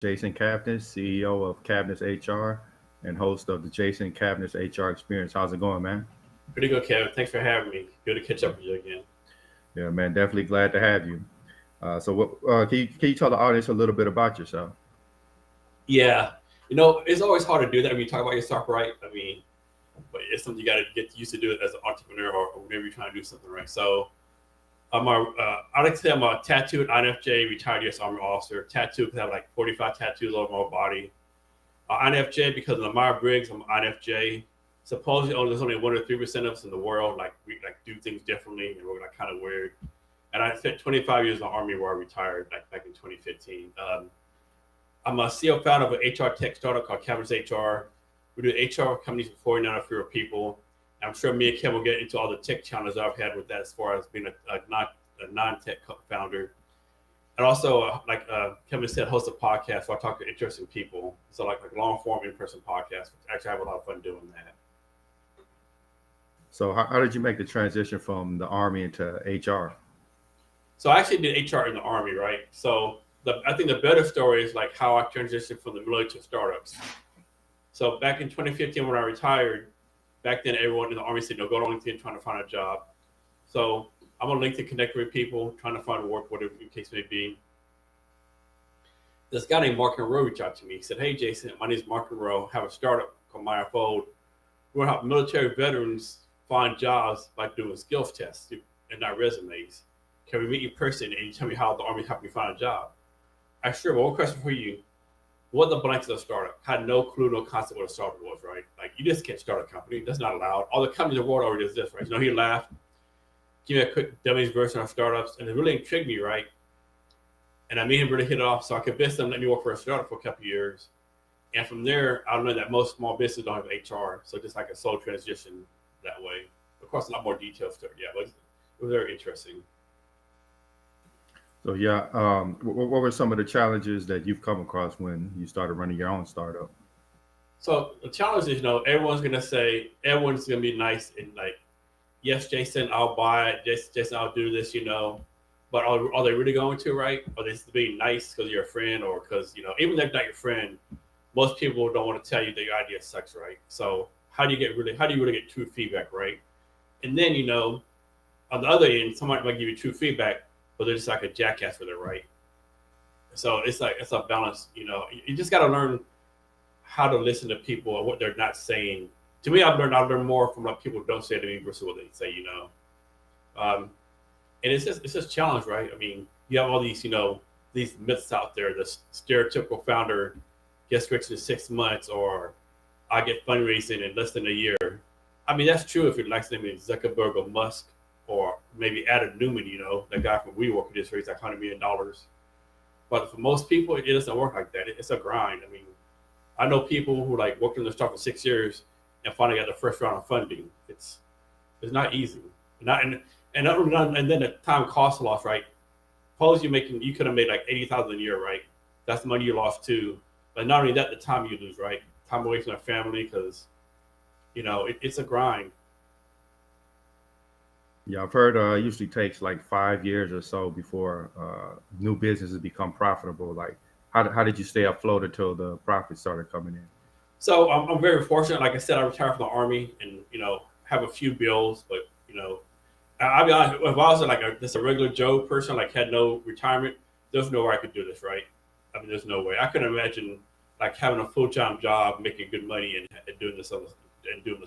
Jason Cavness, CEO of Cavness HR and host of the Jason Cavness HR Experience. How's it going, man? Pretty good, Kevin. Thanks for having me. Good to catch up with you again. Yeah, man, definitely glad to have you. Can you tell the audience a little bit about yourself? Yeah, it's always hard to do that when you talk about yourself, right? But it's something you got to get used to do it as an entrepreneur or whenever you're trying to do something, right? So I like to say I'm a tattooed INFJ retired U.S. Army officer. Tattooed because I have like 45 tattoos all over my body. INFJ because of the Myers-Briggs, I'm INFJ. Supposedly, there's only 1 or 3% of us in the world we like do things differently, and we're like kind of weird. And I spent 25 years in the Army where I retired like back in 2015. I'm a CEO founder of an HR tech startup called Cavness HR. We do HR companies for 49 or fewer people. And I'm sure me and Kevin will get into all the tech challenges I've had with that as far as being a non-tech founder. And also, Kevin said, host a podcast where I talk to interesting people. So like long-form in-person podcast. Actually, I have a lot of fun doing that. So, how did you make the transition from the Army into HR? So I actually did HR in the Army, right? So I think the better story is like how I transitioned from the military to startups. So back in 2015 when I retired, back then everyone in the Army said, no, go to LinkedIn trying to find a job. So I'm on LinkedIn connecting with people, trying to find work, whatever the case may be. This guy named Mark Monroe reached out to me. He said, hey, Jason, my name is Mark Monroe. I have a startup called My Unfold. We're going to help military veterans find jobs by doing skills tests and not resumes. Can we meet you in person and you tell me how the Army helped me find a job? I sure, but one question for you. What the blanks of a startup? Had no clue, no concept what a startup was, right? Like you just can't start a company. That's not allowed. All the companies in the world already does this, right? He laughed, give me a quick dummies version of startups, and it really intrigued me, right? And I made him really hit it off. So I convinced him to let me work for a startup for a couple of years. And from there, I learned that most small businesses don't have HR. So just like a slow transition that way. Of course, a lot more details to it. Yeah, but it was very interesting. So, yeah, what were some of the challenges that you've come across when you started running your own startup? So the challenge is, everyone's gonna be nice and like, yes, Jason, I'll buy it. Jason, I'll do this, But are they really going to, right? Are they just being nice because you're a friend or because, even if they're not your friend, most people don't want to tell you that your idea sucks, right? So how do you really get true feedback, right? And then, on the other end, somebody might give you true feedback, but they're just like a jackass with it, right? So it's a balance, You just got to learn how to listen to people and what they're not saying. To me, I've learned more from what people don't say to me versus what they say. And it's just challenge, right? I mean, you have all these myths out there. The stereotypical founder gets rich in 6 months, or I get fundraising in less than a year. I mean, that's true if your last name is Zuckerberg or Musk, or maybe Adam Newman, that guy from WeWork who just raised like $100 million. But for most people, it doesn't work like that. It's a grind. I mean, I know people who like worked in the startup for 6 years and finally got the first round of funding. It's not easy. Not and then the time cost loss, right? Suppose you could have made like 80,000 a year, right? That's the money you lost too. But not only that, the time you lose, right? Time away from their family because it's a grind. Yeah, I've heard it usually takes like 5 years or so before new businesses become profitable. Like, how did you stay afloat until the profits started coming in? So I'm very fortunate. Like I said, I retired from the Army and have a few bills, but I'll be honest. If I was like just a regular Joe person, like had no retirement, there's no way I could do this, right? I mean, there's no way. I couldn't imagine like having a full-time job, making good money, and doing this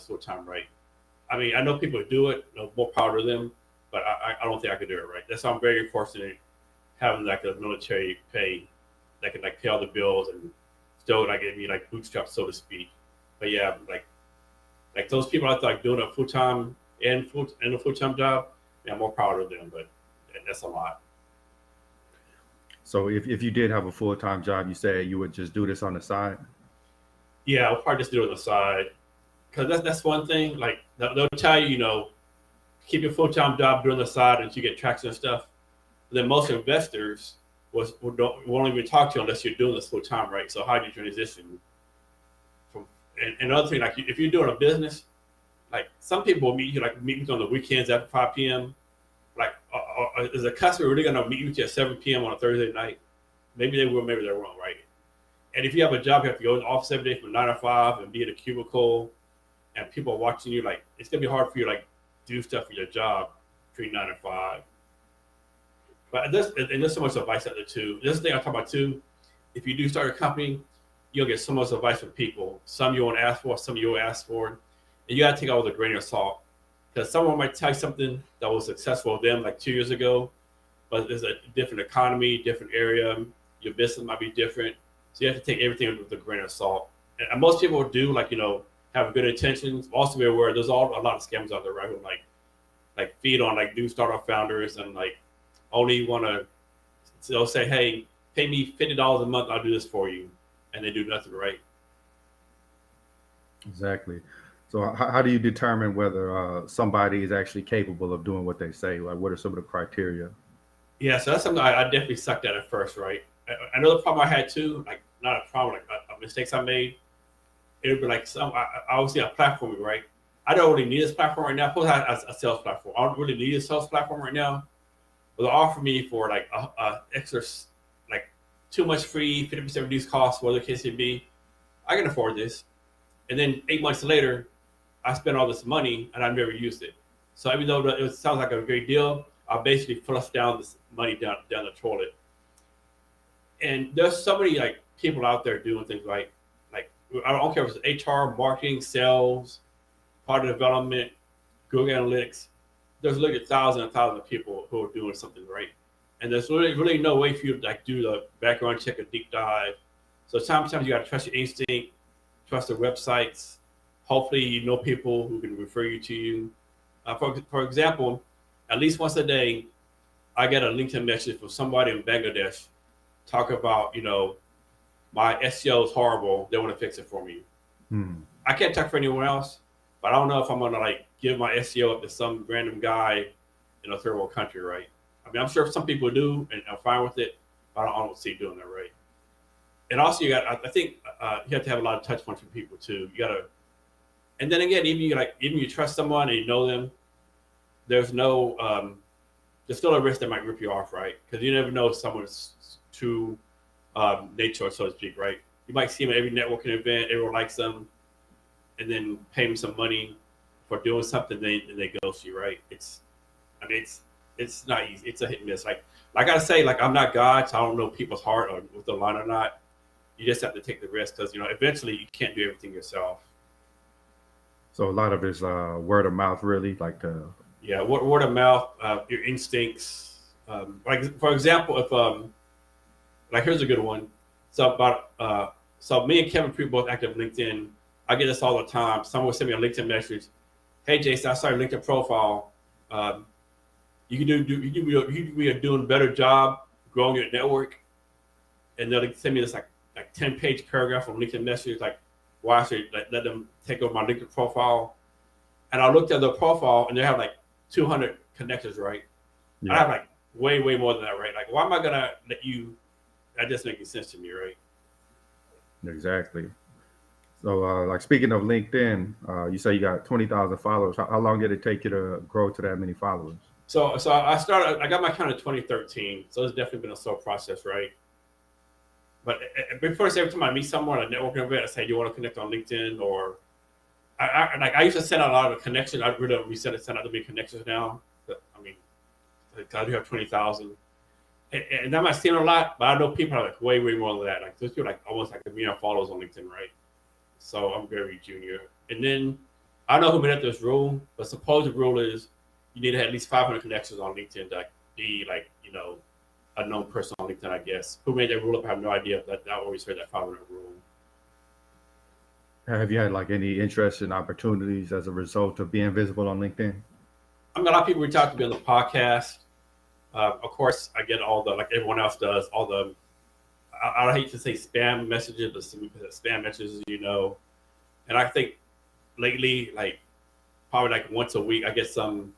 full-time, right? I mean, I know people who do it, more power to them, but I don't think I could do it, right? That's why I'm very fortunate having like a military pay that can like pay all the bills and still like give me like bootstraps, so to speak. But yeah, like those people out there like doing a full-time and a full-time job, yeah, more power to them, but that's a lot. So, if you did have a full time job, you said you would just do this on the side. Yeah, I'll probably just do it on the side because that's one thing. Like they'll tell you, keep your full-time job doing the side and you get traction and stuff. But then most investors won't even talk to you unless you're doing this full-time, right? So how do you transition from? And another thing, like if you're doing a business, like some people will meet you on the weekends after 5 p.m. Like, is a customer really gonna meet you at 7 p.m. on a Thursday night? Maybe they will, maybe they won't, right? And if you have a job, you have to go in the office every day from 9 to 5 and be in a cubicle, and people are watching you. Like it's gonna be hard for you to like do stuff for your job between 9 to 5. But there's so much advice out there too. This thing I talk about too. If you do start a company, you'll get so much advice from people. Some you won't ask for, some you will ask for, and you gotta take it with a grain of salt. Because someone might tell you something that was successful with them like 2 years ago, but there's a different economy, different area. Your business might be different, so you have to take everything with a grain of salt. And most people do have good intentions. Also be aware there's a lot of scams out there, right? Who like feed on like new startup founders and like only want to. They'll say, "Hey, pay me $50 a month. I'll do this for you," and they do nothing, right? Exactly. So how do you determine whether somebody is actually capable of doing what they say? Like, what are some of the criteria? Yeah, so that's something I definitely sucked at first, right? Another problem I had too, like not a problem, like mistakes I made. It would be like I always see a platform, right? I don't really need this platform right now. Suppose I have a sales platform. I don't really need a sales platform right now. But they'll offer me for like a extra, like too much free, 50% reduced cost, whatever the case may be. I can afford this. And then 8 months later, I spent all this money and I never used it. So even though it sounds like a great deal, I basically flushed down this money down the toilet. And there's so many like people out there doing things right. Like I don't care if it's HR, marketing, sales, product development, Google Analytics. There's literally thousands and thousands of people who are doing something right. And there's really no way for you to like do the background check, a deep dive. So sometimes you got to trust your instinct, trust the websites. Hopefully, you know people who can refer you to you. For example, at least once a day, I get a LinkedIn message from somebody in Bangladesh talk about, my SEO is horrible. They want to fix it for me. Hmm. I can't talk for anyone else, but I don't know if I'm gonna like give my SEO up to some random guy in a third world country, right? I mean, I'm sure some people do, and I'm fine with it, but I don't see doing that, right? And also, I think you have to have a lot of touch points with people too. You gotta, and then again, even you trust someone and you know them, there's there's still a risk that might rip you off, right? Because you never know someone's true nature, so to speak, right? You might see them at every networking event, everyone likes them, and then pay them some money for doing something, they ghost you, right? It's not easy. It's a hit and miss. Like I gotta say, like I'm not God, so I don't know people's heart or with the line or not. You just have to take the risk because eventually you can't do everything yourself. So a lot of it's word of mouth, really, like the. Yeah, word of mouth, your instincts. Like for example, if like here's a good one. So me and Kevin Pre both active LinkedIn. I get this all the time. Someone will send me a LinkedIn message. Hey Jason, I saw your LinkedIn profile. You can be doing a better job growing your network. And they'll send me this like 10-page paragraph from LinkedIn message, like why I should let them take over my LinkedIn profile. And I looked at the profile and they have like 200 connectors, right? Yeah. I have like way more than that, right? Like why am I gonna let you? That doesn't make any sense to me, right? Exactly. So, like speaking of LinkedIn, you say you got 20,000 followers. How long did it take you to grow to that many followers? So I got my account in 2013. So it's definitely been a slow process, right? But before every time I meet someone at a networking event, I say, "Do you want to connect on LinkedIn?" Or I used to send out a lot of connections. I really don't send out to many connections now. But, I mean, I do have 20,000, and that might seem a lot, but I know people are like way more than that. Like those people are like almost like a million followers on LinkedIn, right? So I'm very junior. And then I don't know who made up this rule, but suppose the rule is you need to have at least 500 connections on LinkedIn to be like, a known person on LinkedIn, I guess. Who made that rule up? I have no idea. But I always heard that 500 rule. Have you had like any interest in opportunities as a result of being visible on LinkedIn? I mean, a lot of people reach out to me on the podcast. Of course, I get all the, like everyone else does, all the, I hate to say spam messages, but spam messages, And I think lately, like probably like once a week, I get some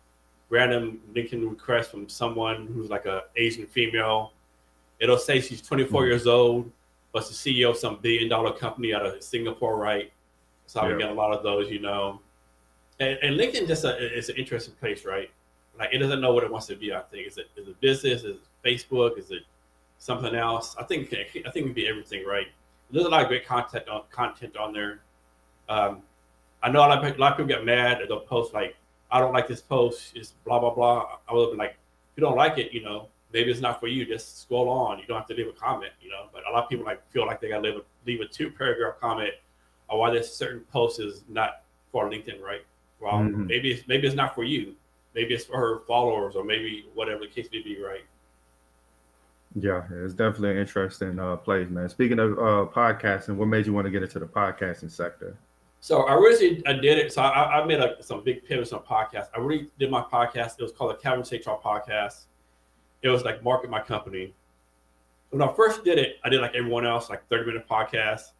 random LinkedIn request from someone who's like a Asian female. It'll say she's 24 years old, but she's the CEO of some billion-dollar company out of Singapore, right? So I get a lot of those, And LinkedIn just is an interesting place, right? Like it doesn't know what it wants to be. I think is it business? Is it Facebook? Is it something else? I think it can be everything, right? There's a lot of great content on there. Um, I know a lot of people get mad at the post like, I don't like this post, it's blah blah blah. I would be like, if you don't like it, maybe it's not for you. Just scroll on. You don't have to leave a comment, But a lot of people feel like they got to leave a 2-paragraph comment on why this certain post is not for LinkedIn, right? Well, Hmm. maybe it's not for you. Maybe it's for her followers, or maybe whatever the case may be, right? Yeah, it's definitely an interesting place, man. Speaking of podcasting, what made you want to get into the podcasting sector? So I did it. So I made some big pivots on podcasts. I really did my podcast. It was called the Cavness HR podcast. It was like market my company. When I first did it, I did like everyone else, like 30-minute podcasts,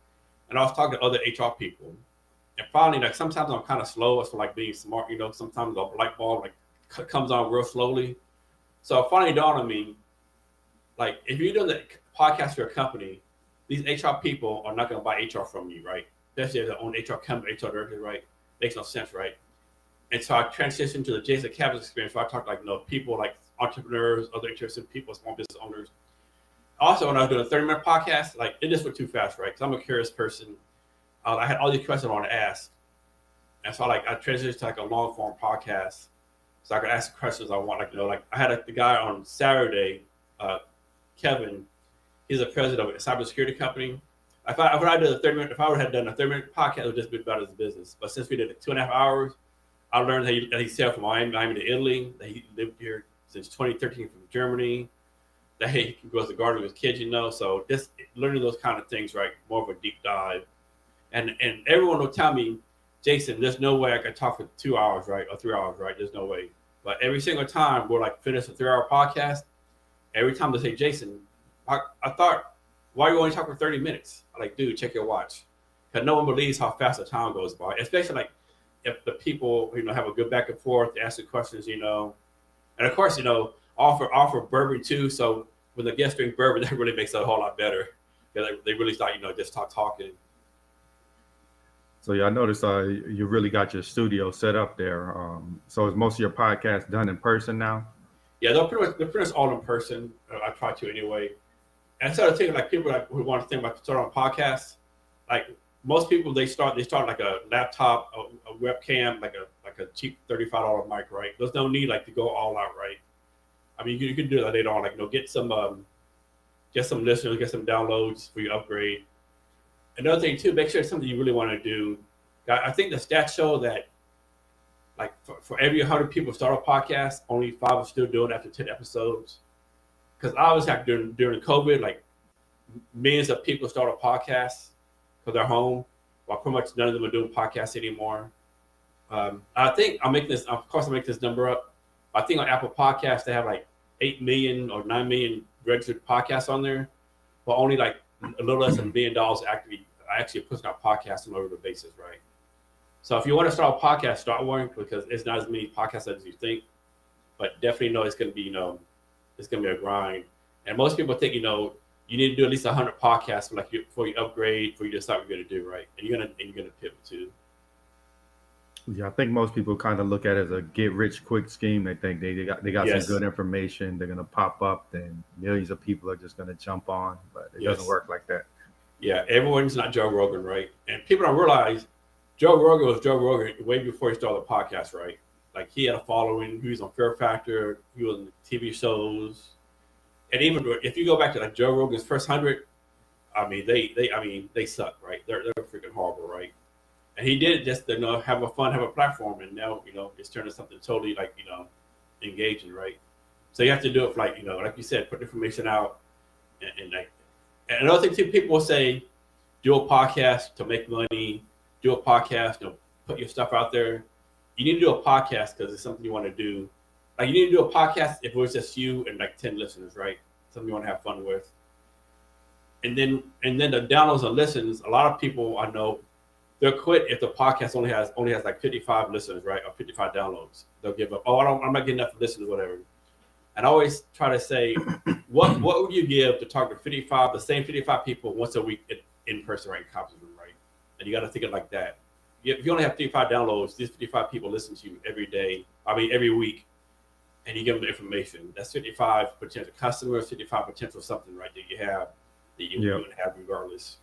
and I was talking to other HR people. And finally, like sometimes I'm kind of slow as for like being smart, sometimes the light bulb comes on real slowly. So it finally dawned on me, like if you're doing the podcast for your company, these HR people are not going to buy HR from you, right? Especially if they own HR company, HR director, right? Makes no sense, right? And so I transitioned to the Jason Cavness Experience, where I talk like people like entrepreneurs, other interested people, small business owners. Also, when I was doing a 30-minute podcast, like it just went too fast, right? Because I'm a curious person. I had all these questions I want to ask, and so I transitioned to like a long form podcast, so I could ask questions I want. Like I had the guy on Saturday, uh, Kevin. He's the president of a cybersecurity company. If I would have done a 30-minute, if I would have done a 30-minute podcast, it would just be about his business. But since we did it 2.5 hours, I learned that he sailed from Miami to Italy, that he lived here since 2013 from Germany, that he goes to garden with his kids, So just learning those kind of things, right? More of a deep dive. And everyone will tell me, Jason, there's no way I could talk for 2 hours, right? Or 3 hours, right? There's no way. But every single time we're like finish a 3-hour podcast, every time they say, Jason, I thought, why are you only talking for 30 minutes? I'm like, dude, check your watch. Because no one believes how fast the time goes by, especially like if the people, have a good back and forth, ask the questions. And of course, offer bourbon too. So when the guests drink bourbon, that really makes it a whole lot better. Because they really start, just talking. So yeah, I noticed you really got your studio set up there. So is most of your podcast done in person now? Yeah, they're pretty much all in person. I try to anyway. And I started thinking like people who want to think about starting on podcasts, like most people they start like a laptop, a webcam, like a cheap $35 mic, right? There's no need like to go all out, right? I mean, you can do that later on, like get some listeners, get some downloads for your upgrade. Another thing too, make sure it's something you really want to do. I think the stats show that like for every 100 people start a podcast, only 5 are still doing it after 10 episodes. Because I was like during COVID, like millions of people start a podcast because they're home, while pretty much none of them are doing podcasts anymore. I think I'll make this. Of course, I'll make this number up. I think on Apple Podcasts they have like 8 million or 9 million registered podcasts on there, but only like a little less than $1 billion actually pushing out podcasts on a regular basis, right? So if you want to start a podcast, start one because it's not as many podcasts as you think, but definitely know it's going to be it's going to be a grind. And most people think you need to do at least 100 podcasts before you upgrade, for you to decide what you're going to do, right? And you're gonna pivot too. Yeah, I think most people kind of look at it as a get rich quick scheme. They think they got some Yes. good information. They're gonna pop up, then millions of people are just gonna jump on. But it doesn't Yes. work like that. Yeah. Everyone's not Joe Rogan, right? And people don't realize Joe Rogan was Joe Rogan way before he started the podcast, right? Like he had a following. He was on Fear Factor. He was on TV shows. And even if you go back to like Joe Rogan's first 100, I mean they suck, right? They're freaking horrible, right? And he did it just to have a fun, have a platform, and now it's turned into something totally like engaging, right? So you have to do it for like you said, put information out, and like and another thing too, people will say, do a podcast to make money, do a podcast, put your stuff out there. You need to do a podcast because it's something you want to do. Like you need to do a podcast if it was just you and like 10 listeners, right? Something you want to have fun with. And then the downloads and listens, a lot of people I know they'll quit if the podcast only has like 55 listeners, right? Or 55 downloads. They'll give up. Oh, I'm not getting enough listeners, whatever. And I always try to say, what would you give to talk to the same 55 people once a week in person, right? In conference room, right? And you got to think it like that. If you only have 55 downloads, these 55 people listen to you every day. I mean, every week, and you give them the information. That's 55 potential customers, 55 potential something, right? That you have that you Yeah. would have regardless.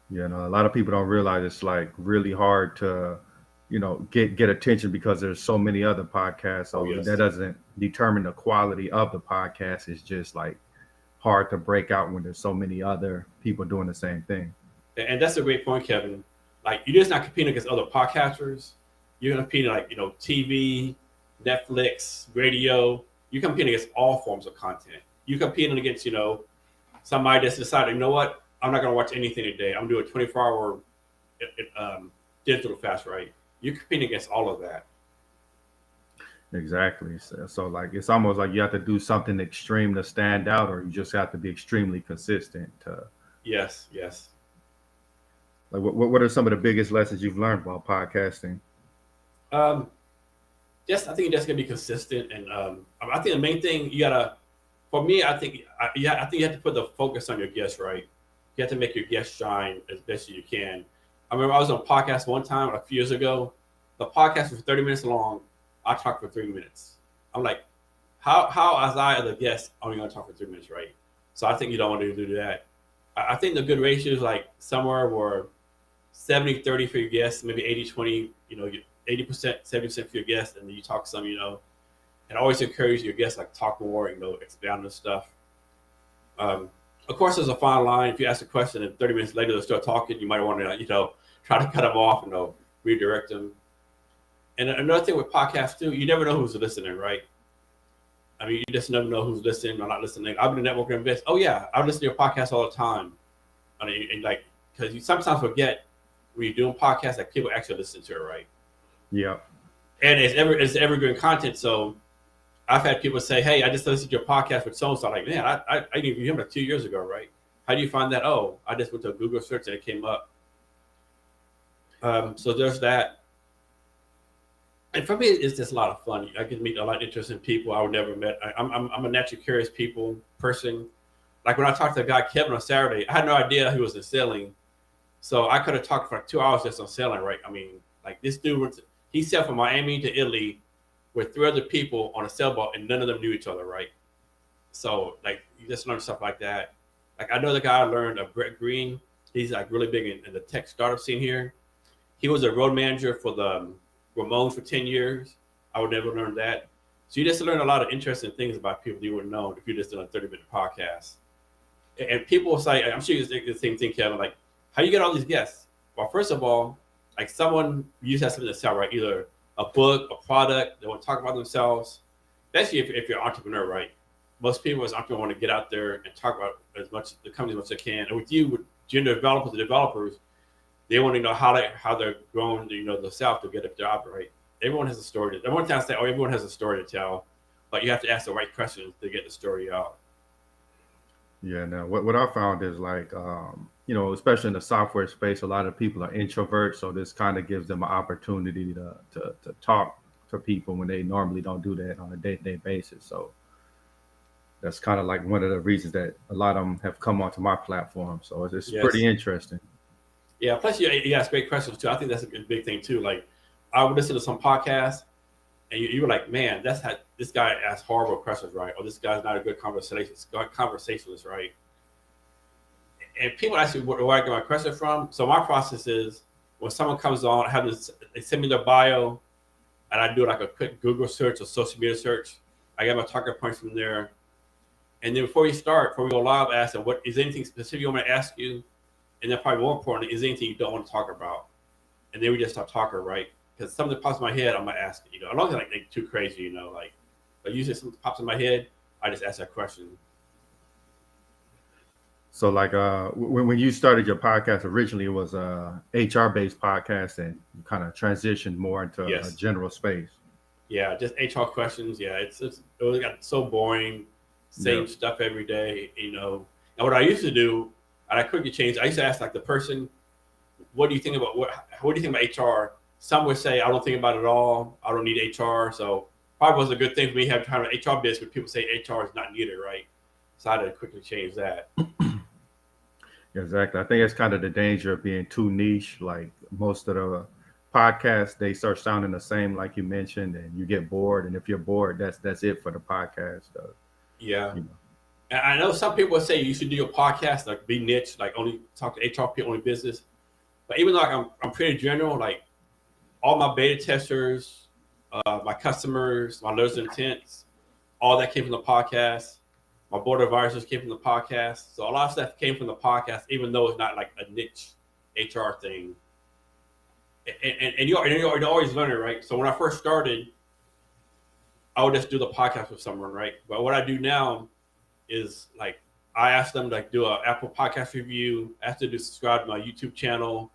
You know, a lot of people don't realize it's like really hard to, get attention because there's so many other podcasts. Oh So that yes, doesn't determine the quality of the podcast. It's just like hard to break out when there's so many other people doing the same thing. and that's a great point, Kevin. Like you're just not competing against other podcasters. You're competing like TV, Netflix, radio. You're competing against all forms of content. You're competing against somebody that's decided, you know what, I'm not going to watch anything today. I'm doing 24-hour digital fast, right? You're competing against all of that. Exactly. So like it's almost like you have to do something extreme to stand out, or you just have to be extremely consistent. To Yes, yes. like, what are some of the biggest lessons you've learned about podcasting? Um, just I think you just gonna be consistent, and I think the main thing you gotta, for me, I think you have to put the focus on your guests, right? You have to make your guests shine as best as you can. I remember I was on a podcast one time a few years ago. The podcast was 30 minutes long. I talked for 3 minutes. I'm like, how as I as a guest only gonna talk for 3 minutes, right? So I think you don't want to do that. I think the good ratio is like somewhere where 70-30 for your guests, maybe 80-20, 80%, 70% for your guests, and then you talk some, and always encourage your guests like talk more, expand on stuff. Um, of course, there's a fine line. If you ask a question and 30 minutes later they start talking, you might want to, try to cut them off and redirect them. And another thing with podcasts too, you never know who's listening, right? I mean, you just never know who's listening or not listening. I've been a networking invest. Oh yeah, I listen to your podcast all the time. I mean, and like, because you sometimes forget when you're doing podcasts that people actually listen to it, right? Yeah. And it's evergreen content. So I've had people say, "Hey, I just listened to your podcast with so and so." Like, man, I interviewed him like 2 years ago, right? How do you find that? Oh, I just went to a Google search and it came up. So there's that. And for me, it's just a lot of fun. I get to meet a lot of interesting people I would never met. I'm a naturally curious person. Like when I talked to the guy Kevin on Saturday, I had no idea he was in selling. So I could have talked for like 2 hours just on selling, right? I mean, like this dude, he sailed from Miami to Italy with 3 other people on a sailboat, and none of them knew each other, right? So like you just learn stuff like that. Like I know the guy I learned of Brett Green. He's like really big in the tech startup scene here. He was a road manager for the Ramones for 10 years. I would never learn that. So you just learn a lot of interesting things about people you wouldn't know if you just did a 30-minute podcast. And people will say, I'm sure you think the same thing, Kevin, like, how do you get all these guests? Well, first of all, like someone usually has something to sell, right? Either a book, a product, they want to talk about themselves. Especially if you're an entrepreneur, right? Most people as entrepreneurs want to get out there and talk about as much the company as much as they can. And with you, with junior developers, the developers, they want to know how they're growing, themselves to get a job, right? Everyone has a story. Everyone tends to say, oh, everyone has a story to tell, but you have to ask the right questions to get the story out. Yeah. Now, what I found is like, especially in the software space, a lot of people are introverts, so this kind of gives them an opportunity to talk to people when they normally don't do that on a day-to-day basis. So that's kind of like one of the reasons that a lot of them have come onto my platform. So it's pretty Yes. interesting. Yeah. Plus, you ask great questions too. I think that's a big thing too. Like, I would listen to some podcasts, and you were like, man, that's how this guy asks horrible questions, right? Or this guy's not a good conversationalist, right? And people ask me where I get my question from. So my process is when someone comes on, they send me their bio, and I do like a quick Google search or social media search. I get my talking points from there, and then before we go live, I ask them, "What is anything specific you want me to ask you?" And then probably more importantly, is there anything you don't want to talk about? And then we just start talking, right? Because something pops in my head, I'm gonna ask it. As long as it's like too crazy, like. But usually something pops in my head, I just ask that question. So like when you started your podcast originally, it was a HR based podcast, and you kind of transitioned more into a Yes. general space. Yeah, just HR questions. Yeah, it was got so boring, Yeah. same stuff every day. And what I used to do, and I quickly changed. I used to ask like the person, "What do you think about what do you think about HR?" Some would say, "I don't think about it at all. I don't need HR." So probably wasn't a good thing for me having kind of HR business where people say HR is not needed, right? So I had to quickly change that. Exactly. I think it's kind of the danger of being too niche. Like most of the podcasts, they start sounding the same, like you mentioned, and you get bored. And if you're bored, that's it for the podcast. Yeah. You know. And I know some people would say you should do your podcast, like be niche, like only talk to HR people, only business. But even though like, I'm pretty general, like all my beta testers, my customers, my letters of intents, all that came from the podcast. My board of advisors came from the podcast. So a lot of stuff came from the podcast, even though it's not like a niche HR thing. And you're always learning, right? So when I first started, I would just do the podcast with someone, right? But what I do now is like I ask them to like do an Apple podcast review, ask them to subscribe to my YouTube channel,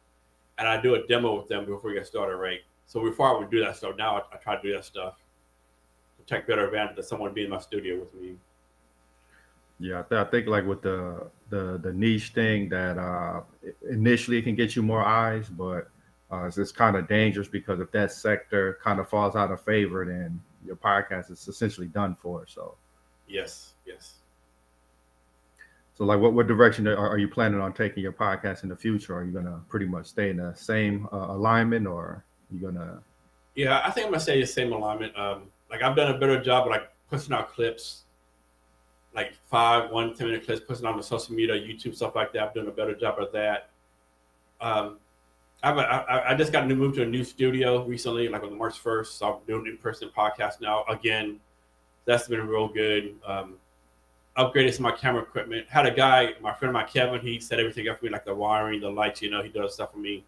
and I do a demo with them before we get started, right? So before I would do that stuff, now I try to do that stuff to take better advantage of someone being in my studio with me. Yeah, I think like with the niche thing that initially it can get you more eyes, but it's kind of dangerous because if that sector kind of falls out of favor, then your podcast is essentially done for. So, Yes, yes. so like what direction are you planning on taking your podcast in the future? Are you gonna pretty much stay in the same alignment, or are you gonna? Yeah, I think I'm gonna say the same alignment. Like I've done a better job of like pushing out clips, like 10-minute clips, pushing on the social media, YouTube, stuff like that. I've done a better job of that. Um, I just got to move to a new studio recently, like on March 1st. So I'm doing in-person podcast now. Again, that's been real good. Upgraded some of my camera equipment. Had a guy, my friend, Kevin, he set everything up for me, like the wiring, the lights, he does stuff for me.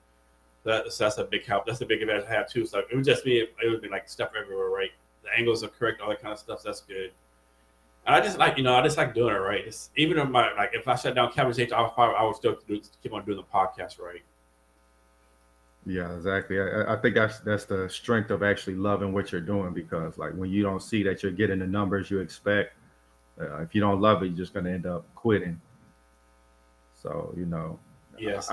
So that's a big help. That's a big advantage I have too. So it would just be, it would be like stuff everywhere, right? The angles are correct, all that kind of stuff. So that's good. And I just like, I just like doing it, right? It's, even if if I shut down Cavness HR, I would still keep on doing the podcast, right? Yeah, exactly. I think that's the strength of actually loving what you're doing because like when you don't see that you're getting the numbers you expect, if you don't love it, you're just going to end up quitting. So Yes.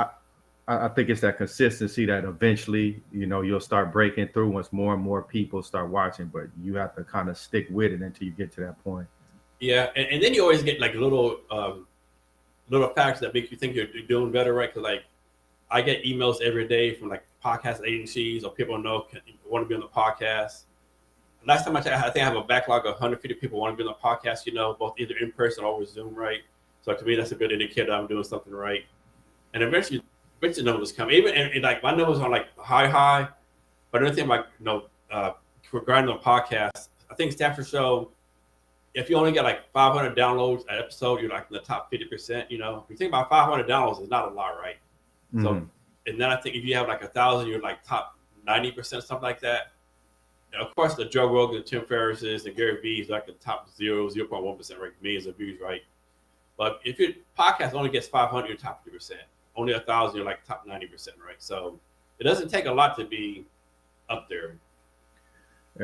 I think it's that consistency that eventually you'll start breaking through once more and more people start watching, but you have to kind of stick with it until you get to that point. Yeah. And then you always get like little facts that make you think you're doing better, right? Because like I get emails every day from like podcast agencies or people want to be on the podcast. Last time I checked, I think I have a backlog of 150 people want to be on the podcast, both either in person or with Zoom, right? So to me, that's a good indicator I'm doing something right. And eventually numbers come. Even and like my numbers are like high, but another thing like regarding the podcast, I think stats show if you only get like 500 downloads an episode, you're like in the top 50%. If you think about 500 downloads, it's not a lot, right? So, and then I think if you have like 1,000, you're like top 90%, something like that. And of course, the Joe Rogan, Tim Ferriss's, and Gary Vee's like the top 0.1%, right? Millions of views, right? But if your podcast only gets 500, you're top 50%. Only 1,000, you're like top 90%, right? So it doesn't take a lot to be up there.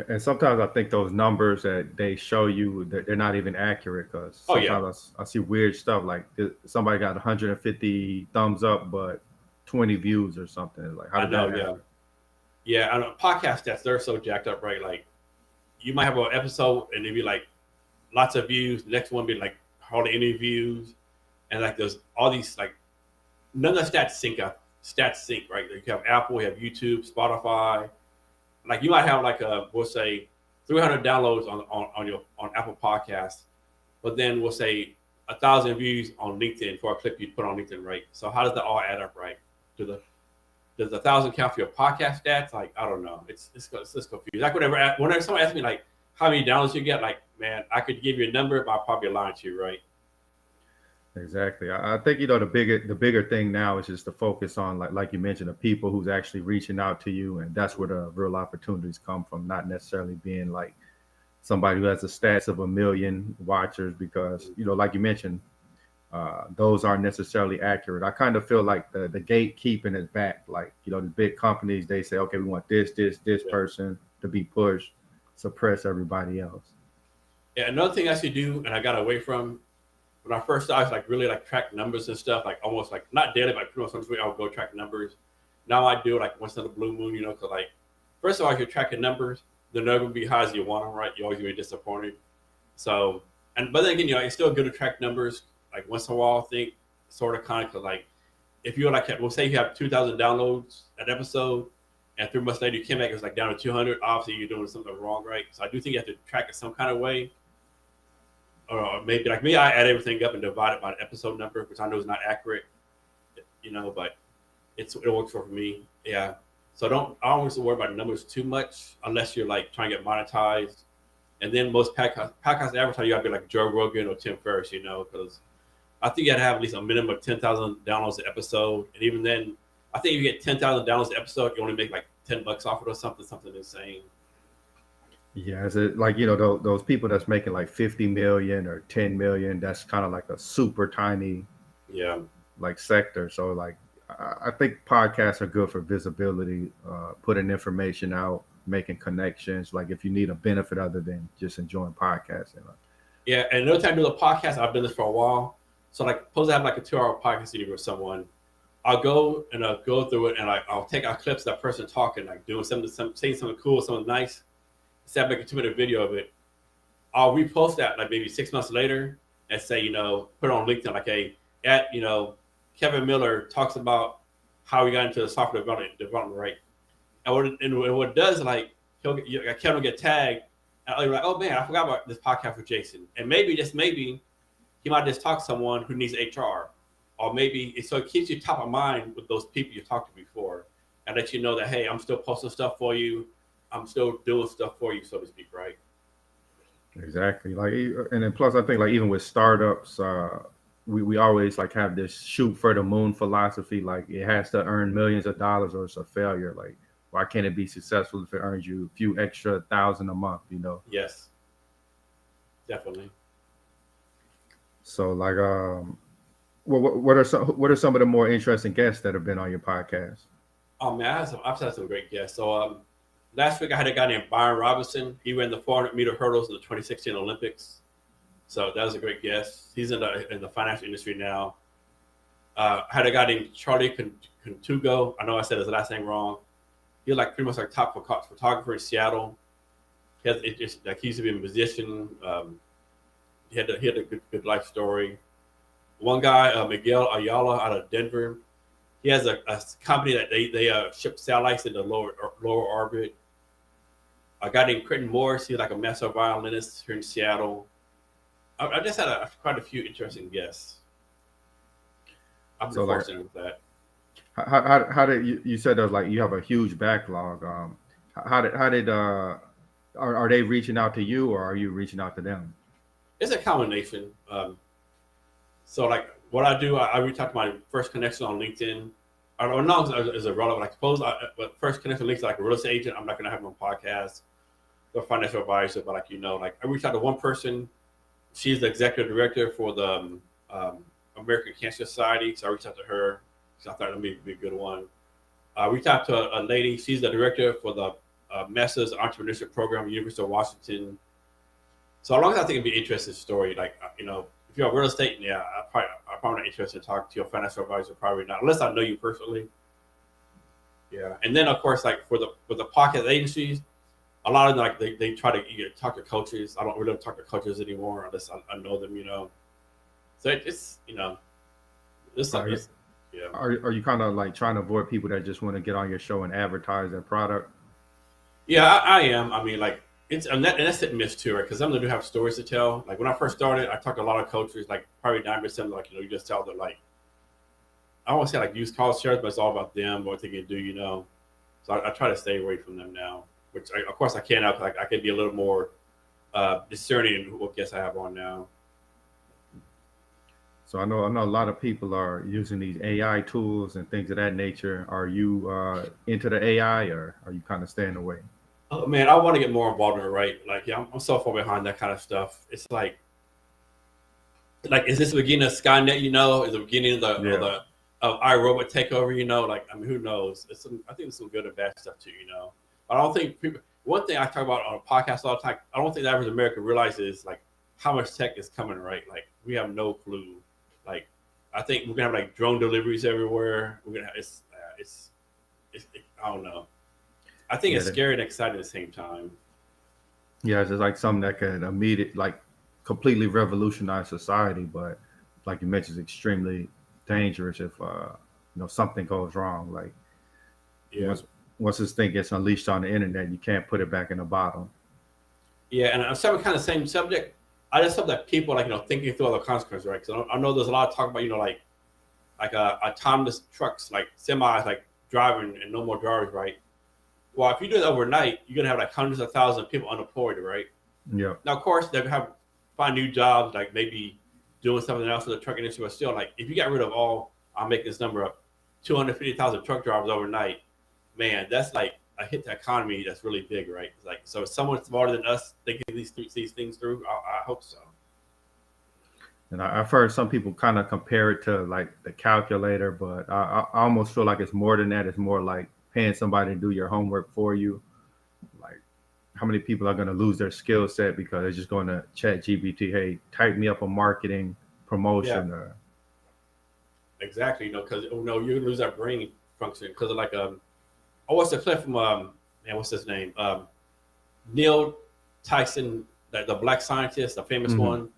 And sometimes I think those numbers that they show you that they're not even accurate because sometimes I see weird stuff like somebody got 150 thumbs up but 20 views or something. Like how did that happen? Yeah. I know podcast stats, they're so jacked up, right? Like you might have an episode and it'd be like lots of views. The next one be like hardly any views, and like there's all these like none of the stats sync up. Stats sync, right? Like you have Apple, you have YouTube, Spotify. Like you might have like we'll say 300 downloads on Apple Podcasts, but then we'll say 1,000 views on LinkedIn for a clip you put on LinkedIn, right? So how does that all add up, right? Does 1,000 count for your podcast stats? Like I don't know. It's just confused. Like whenever someone asks me like how many downloads you get, like man, I could give you a number, but I'll probably lie to you, right? Exactly. I think the bigger thing now is just to focus on like you mentioned the people who's actually reaching out to you, and that's where the real opportunities come from. Not necessarily being like somebody who has the stats of 1 million watchers, because like you mentioned, those aren't necessarily accurate. I kind of feel like the gatekeeping is back. Like the big companies, they say, okay, we want this person to be pushed, suppress everybody else. Yeah. Another thing I should do, and I got away from. When I first started, I was like really like track numbers and stuff, like almost like not daily, but pretty much once a week I would go track numbers. Now I do it like once in a blue moon, because like first of all, if you're tracking numbers, they're never gonna be high as you want them, right? You're always gonna be disappointed. So, but then again, it's still good to track numbers like once in a while. I think sort of kind of because like if you're like, we'll say you have 2,000 downloads an episode, and 3 months later you came back, it's like down to 200. Obviously, you're doing something wrong, right? So I do think you have to track it some kind of way. or maybe like me, I add everything up and divide it by the episode number, which I know is not accurate, but it works for me. Yeah. So I don't always worry about the numbers too much unless you're like trying to get monetized. And then most podcast advertisers, you gotta be like Joe Rogan or Tim Ferriss, because I think you gotta have at least a minimum of 10,000 downloads an episode. And even then, I think if you get 10,000 downloads an episode, you only make like $10 off it or something insane. Yeah, is it like those people that's making like 50 million or 10 million? That's kind of like a super tiny Yeah. like sector. So like I think podcasts are good for visibility, putting information out, making connections. Like if you need a benefit other than just enjoying podcasting. Yeah. And another time I do the podcast, I've done this for a while. So like, suppose I have like a 2-hour podcast interview with someone. I'll go and I'll go through it and I'll take out clips of that person talking, like doing saying something cool, something nice. Instead of making a 2-minute video of it, I'll repost that like maybe 6 months later and say, put it on LinkedIn, like, hey, Kevin Miller talks about how he got into the software development, right? And what it does, like, Kevin will get tagged, and I'll be like, oh man, I forgot about this podcast with Jason. And maybe, just maybe, he might just talk to someone who needs HR. Or maybe, so it keeps you top of mind with those people you talked to before, and let you know that, hey, I'm still posting stuff for you. I'm still doing stuff for you, so to speak, right? Exactly. Like, and then plus, I think like even with startups, we always like have this shoot for the moon philosophy. Like it has to earn millions of dollars or it's a failure. Like why can't it be successful if it earns you a few extra thousand a month? Yes, definitely. So like, what are some of the more interesting guests that have been on your podcast? Oh man, I've had some great guests. So last week I had a guy named Byron Robinson. He ran the 400-meter hurdles in the 2016 Olympics. So that was a great guest. He's in the financial industry now. I had a guy named Charlie Contugo. I know I said his last name wrong. He's like pretty much like top photographer in Seattle. He used to be a musician. He had a good life story. One guy, Miguel Ayala, out of Denver. He has a company that they ship satellites into lower orbit. A guy named Quentin Morris. He's like a master violinist here in Seattle. I just had quite a few interesting guests. I'm fortunate with that. How did you said that was like you have a huge backlog? Are they reaching out to you or are you reaching out to them? It's a combination. So like what I do, I reach out to my first connection on LinkedIn. I don't know if it's irrelevant. Like suppose but first connection links like a real estate agent. I'm not gonna have them on podcast or financial advisor, but like I reach out to one person. She's the executive director for the American Cancer Society, so I reached out to her. So I thought that'd be a good one. I reached out to a lady. She's the director for the Masters Entrepreneurship Program, University of Washington. So as long as I think it'd be an interesting story, like if you're real estate, yeah, I'm probably not interested in talking to your financial advisor. Probably not, unless I know you personally. Yeah, and then of course, like for the podcast agencies, a lot of them, like they try to talk to coaches. I don't really talk to coaches anymore unless I know them. So it's this yeah. Are you kind of like trying to avoid people that just want to get on your show and advertise their product? Yeah, I am. I mean, like and that's hit and miss too, right? Because some of them do have stories to tell. Like when I first started, I talked to a lot of coaches, like probably 9%, like you just tell them like I don't want to say like use college shares, but it's all about them, what they can do, So I try to stay away from them now, which of course I can now because I can be a little more discerning in what guests I have on now. So I know a lot of people are using these AI tools and things of that nature. Are you into the AI or are you kind of staying away? Oh man, I want to get more involved in it, right? Like, yeah, I'm so far behind that kind of stuff. It's like is this the beginning of Skynet? Is the beginning of the iRobot takeover? Like, I mean, who knows? I think it's some good and bad stuff too. But I don't think people. One thing I talk about on a podcast all the time. I don't think the average American realizes like how much tech is coming. Right? Like, we have no clue. Like, I think we're gonna have like drone deliveries everywhere. We're gonna have I don't know. I think it's scary and exciting at the same time. Yeah, it's just like something that can completely revolutionize society, but like you mentioned, it's extremely dangerous if something goes wrong. Like once this thing gets unleashed on the internet, you can't put it back in a bottle. Yeah, and I'm kind of same subject. I just hope that people like thinking through all the consequences, right? Because I know there's a lot of talk about like autonomous trucks, like semis, like driving and no more drivers, right? Well, if you do it overnight, you're gonna have like hundreds of thousands of people unemployed, right? Yeah. Now, of course, they're gonna have find new jobs, like maybe doing something else with the truck industry. But still, like if you got rid of all, I'm making this number up, 250,000 truck drivers overnight, man, that's like a hit to the economy. That's really big, right? It's like so, if someone smarter than us thinking these things through. I hope so. And I've heard some people kind of compare it to like the calculator, but I almost feel like it's more than that. It's more like paying somebody to do your homework for you. Like, how many people are going to lose their skill set because they're just going to chat GPT, hey, type me up a marketing Yeah, promotion. Or, exactly. Because you lose that brain function because of like oh, what's the clip from man, what's his name? Neil Tyson, the black scientist, the famous mm-hmm. one.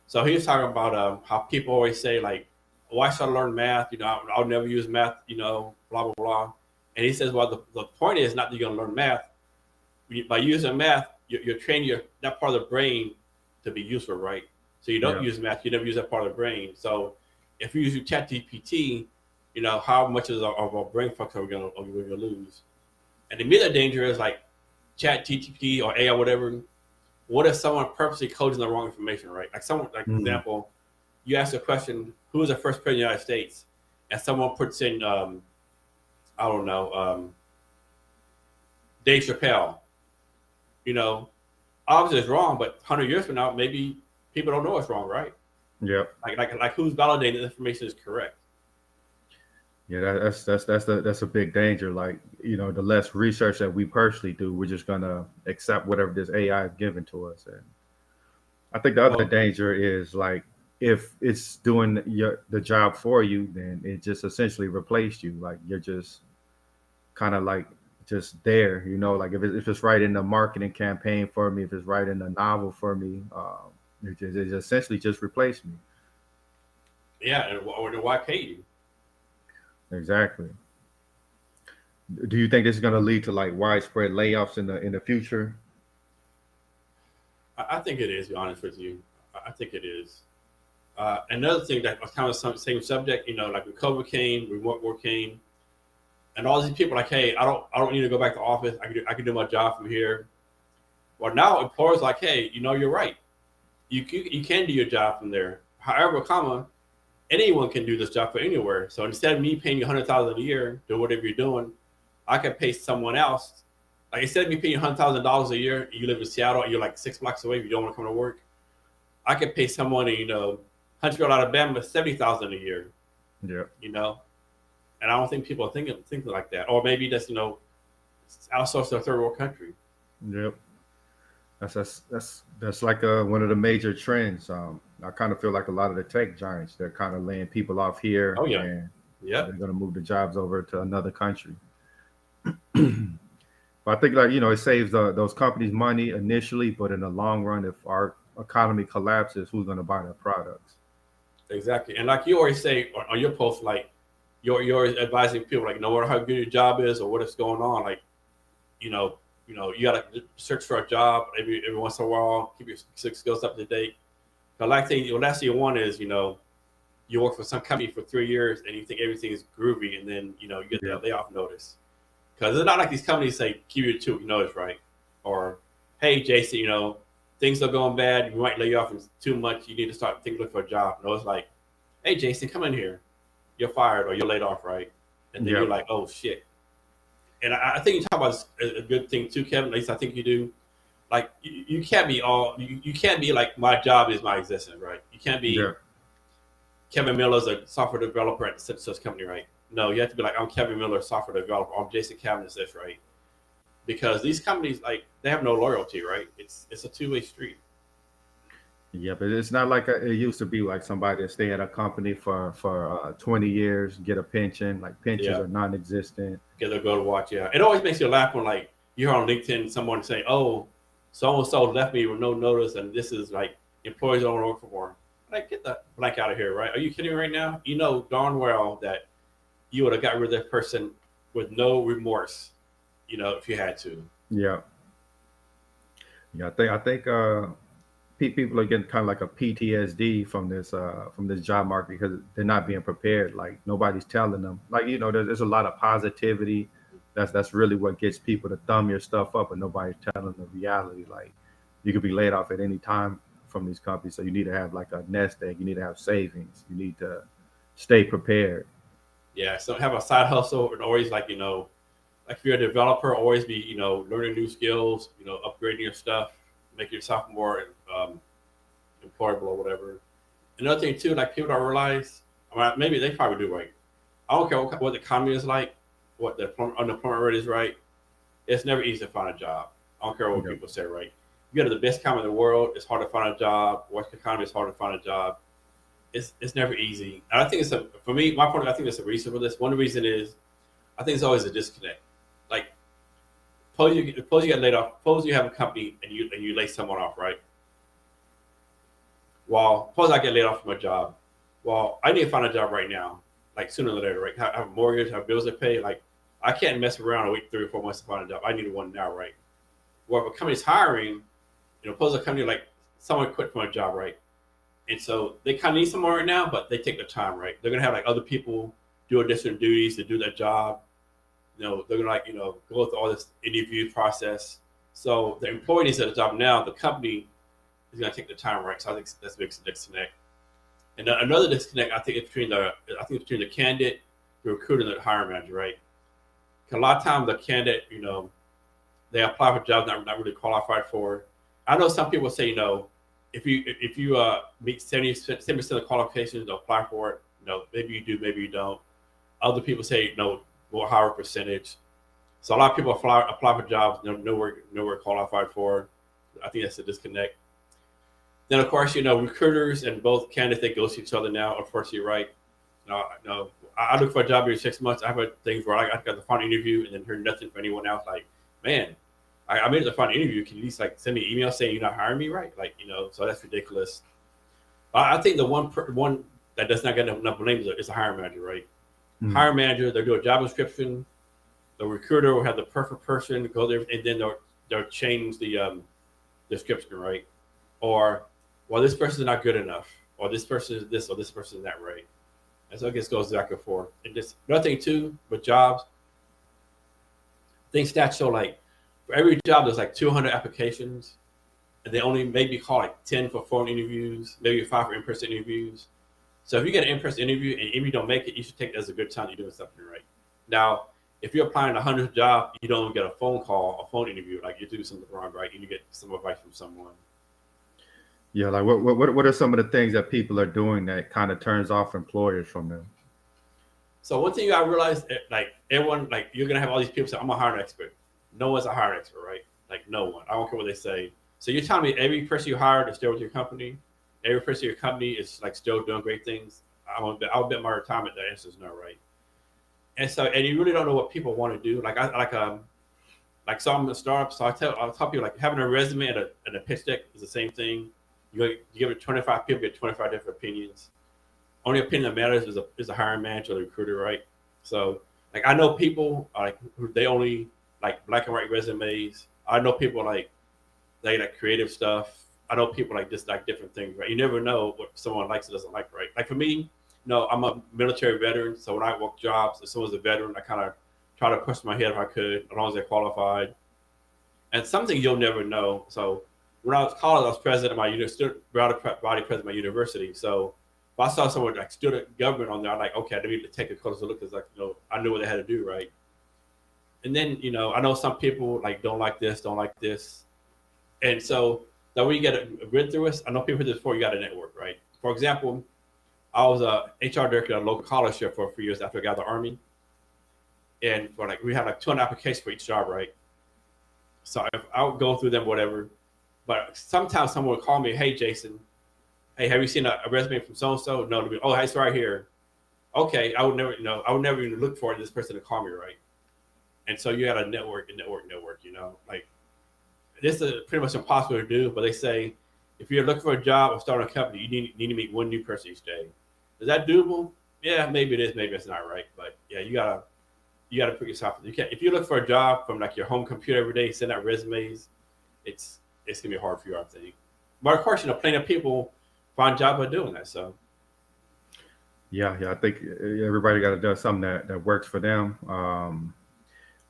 So he was talking about how people always say like, "Why should I learn math? I'll never use math. Blah blah blah." And he says, "Well, the point is not that you're gonna learn math. By using math, you're training that part of the brain to be useful, right? So you don't Yeah. use math, you never use that part of the brain. So if you use ChatGPT, how much of our brain function are we gonna lose? And the immediate danger is like ChatGPT or AI, whatever. What if someone purposely codes in the wrong information, right? Like someone, like Mm-hmm. example, you ask a question, who was the first president of the United States? And someone puts in, I don't know, Dave Chappelle. You know, obviously it's wrong, but 100 years from now, maybe people don't know it's wrong, right? Yep. Like who's validating the information is correct? Yeah, that's a big danger. Like, the less research that we personally do, we're just gonna accept whatever this AI is giving to us. And I think the other Well, danger is like if it's doing the job for you, then it just essentially replaced you. Like you're just kind of like just there, like if it's writing a marketing campaign for me, if it's writing a novel for me, it essentially just replaced me. yeah, and why pay you? Exactly. Do you think this is going to lead to like widespread layoffs in the future? I think it is. To be honest with you, I think it is. Another thing that was kind of the same subject, like when COVID came, remote work came, and all these people are like, hey, I don't need to go back to office. I can do my job from here. Well, now employers are like, hey, you're right. You can do your job from there. However, anyone can do this job from anywhere. So instead of me paying you 100,000 a year to do whatever you're doing, I can pay someone else. Like instead of me paying you $100,000 a year, you live in Seattle and you're like 6 blocks away. If you don't want to come to work, I could pay someone in Huntsville, Alabama, 70,000 a year. Yeah. You know, and I don't think people are thinking like that. Or maybe that's outsource to a third world country. Yep. That's like one of the major trends. I kind of feel like a lot of the tech giants, they're kind of laying people off here, Oh yeah, and they're yep, going to move the jobs over to another country. But I think like it saves those companies money initially, but in the long run, if our economy collapses, who's going to buy their products? exactly. And like you always say on your post, like you're advising people like no matter how good your job is or what is going on, like you know, you gotta search for a job every once in a while, keep your skills up to date. The last thing you want is you work for some company for 3 years and you think everything is groovy, and then you get Yeah. that layoff notice because it's not like these companies say give you a 2 week notice, right? Or hey, Jason, things are going bad. We might lay you off in too much. You need to start looking for a job. No, it's like, hey, Jason, come in here. You're fired or you're laid off, right? And then you're Yep. like, oh shit. And I think you talk about a good thing too, Kevin. At least I think you do. Like you can't be you can't be like my job is my existence, right? You can't Yeah. be Kevin Miller's a software developer at such company, right? No, you have to be like I'm Kevin Miller, software developer. I'm Jason Cavness, this, right? Because these companies like they have no loyalty, right? It's a two-way street. Yeah, but it's not like it used to be like somebody that stay at a company for 20 years, get a pension. Like pensions Yeah, are non-existent. get a go to watch. Yeah, it always makes you laugh when like you hear on LinkedIn someone say, "Oh, so and so left me with no notice, and this is like employees don't want to work for more." Like get the blank out of here, right? Are you kidding me right now? You know darn well that you would have got rid of that person with no remorse, if you had to. Yeah. Yeah, I think people are getting kind of like a PTSD from this job market because they're not being prepared. Like nobody's telling them. Like there's a lot of positivity. That's really what gets people to thumb your stuff up, and nobody's telling the reality. Like you could be laid off at any time from these companies, so you need to have like a nest egg. You need to have savings. You need to stay prepared. Yeah, so have a side hustle and always like like if you're a developer, always be learning new skills, upgrading your stuff, making yourself more um, employable or whatever. Another thing too, like people don't realize, I mean, maybe they probably do right. I don't care what the economy is like, what the unemployment rate is right. It's never easy to find a job. I don't care what Yep. people say, right? You go to the best economy in the world, it's hard to find a job. Worst economy, it's hard to find a job. It's never easy. And I think for me, my point, I think there's a reason for this. One reason is I think it's always a disconnect. Like, suppose you get laid off. Suppose you have a company and you lay someone off, right? Well, suppose I get laid off from a job. Well, I need to find a job right now, like sooner or later, right? I have a mortgage, I have bills to pay. Like, I can't mess around and wait 3 or 4 months to find a job. I need one now, right? Well, if a company's hiring, suppose a company like someone quit from a job, right? And so they kind of need someone right now, but they take the time, right? They're gonna have like other people do additional duties to do their job. They're gonna go through all this interview process. So the employee needs a job now. The company is gonna take the time, right? So I think that's a big disconnect. And another disconnect, I think, is between the candidate, the recruiter, and the hiring manager, right? 'Cause a lot of times the candidate, they apply for jobs not really qualified for. I know some people say, if you meet 70% of qualifications, they'll apply for it. Maybe you do, maybe you don't. Other people say, we'll higher percentage. So a lot of people apply for jobs nowhere qualified for. I think that's a disconnect. Then of course, recruiters and both candidates, they ghost each other now. Unfortunately, right? I look for a job every 6 months. I've had things where I got the final interview and then heard nothing from anyone else. Like, man, I made it the final interview. Can you at least like send me an email saying you're not hiring me, right? Like, so that's ridiculous. I think the one that does not get enough blame is the hiring manager, right? Mm. Hiring manager, they'll do a job description. The recruiter will have the perfect person go there, and then they'll change the description, right? Or, well, this person is not good enough, or this person is this, or this person is that, right? And so it just goes back and forth. And just another thing too with jobs, things stats show like for every job there's like 200 applications, and they only maybe call like 10 for phone interviews, maybe 5 for in-person interviews. So if you get an in-person interview and if you don't make it, you should take it as a good time you're doing something right. Now, if you're applying to 100 jobs, you don't get a phone call, a phone interview, like you do something wrong, right? And you get some advice from someone. Yeah, like what are some of the things that people are doing that kind of turns off employers from them? So one thing I realized, like everyone, like you're gonna have all these people say, "I'm a hiring expert." No one's a hiring expert, right? Like no one. I don't care what they say. So you're telling me every person you hired is still with your company, every person in your company is like still doing great things. I'll bet my retirement the answer is no, right? And so, and you really don't know what people want to do. So I'm a startup. So I'll tell people like having a resume and a pitch deck is the same thing. You give it 25 people, get 25 different opinions. Only opinion that matters is the hiring manager or the recruiter, right? So like I know people like who they only like black and white resumes. I know people like they like creative stuff. I know people like just like different things, right? You never know what someone likes or doesn't like, right? Like for me, I'm a military veteran, so when I work jobs, if someone's a veteran, I kind of try to push my head if I could, as long as they're qualified. And something you'll never know. So when I was college, I was president of my body president of my university. So if I saw someone like student government on there, I'm like, okay, I need to take a closer look because like I knew what they had to do, right? And then I know some people like don't like this, and so that when you get read through it, I know people did this before. You got to network, right? For example, I was a HR director at a local college here for a few years after I got out of the army, and for like we had like 200 applications for each job, right? So if I would go through them, whatever. But sometimes someone would call me, "Hey, Jason, hey, have you seen a resume from so and so?" No, to be, "Oh, hey, it's right here." Okay, I would never even look for this person to call me, right? And so you got to network. Like this is pretty much impossible to do. But they say if you're looking for a job or starting a company, you need to meet one new person each day. Is that doable? Yeah, maybe it is, maybe it's not, right? But yeah, you gotta put yourself. You can't if you look for a job from like your home computer every day, send out resumes. It's gonna be hard for you, I think. But of course, plenty of people find jobs by doing that. So Yeah, I think everybody got to do something that works for them.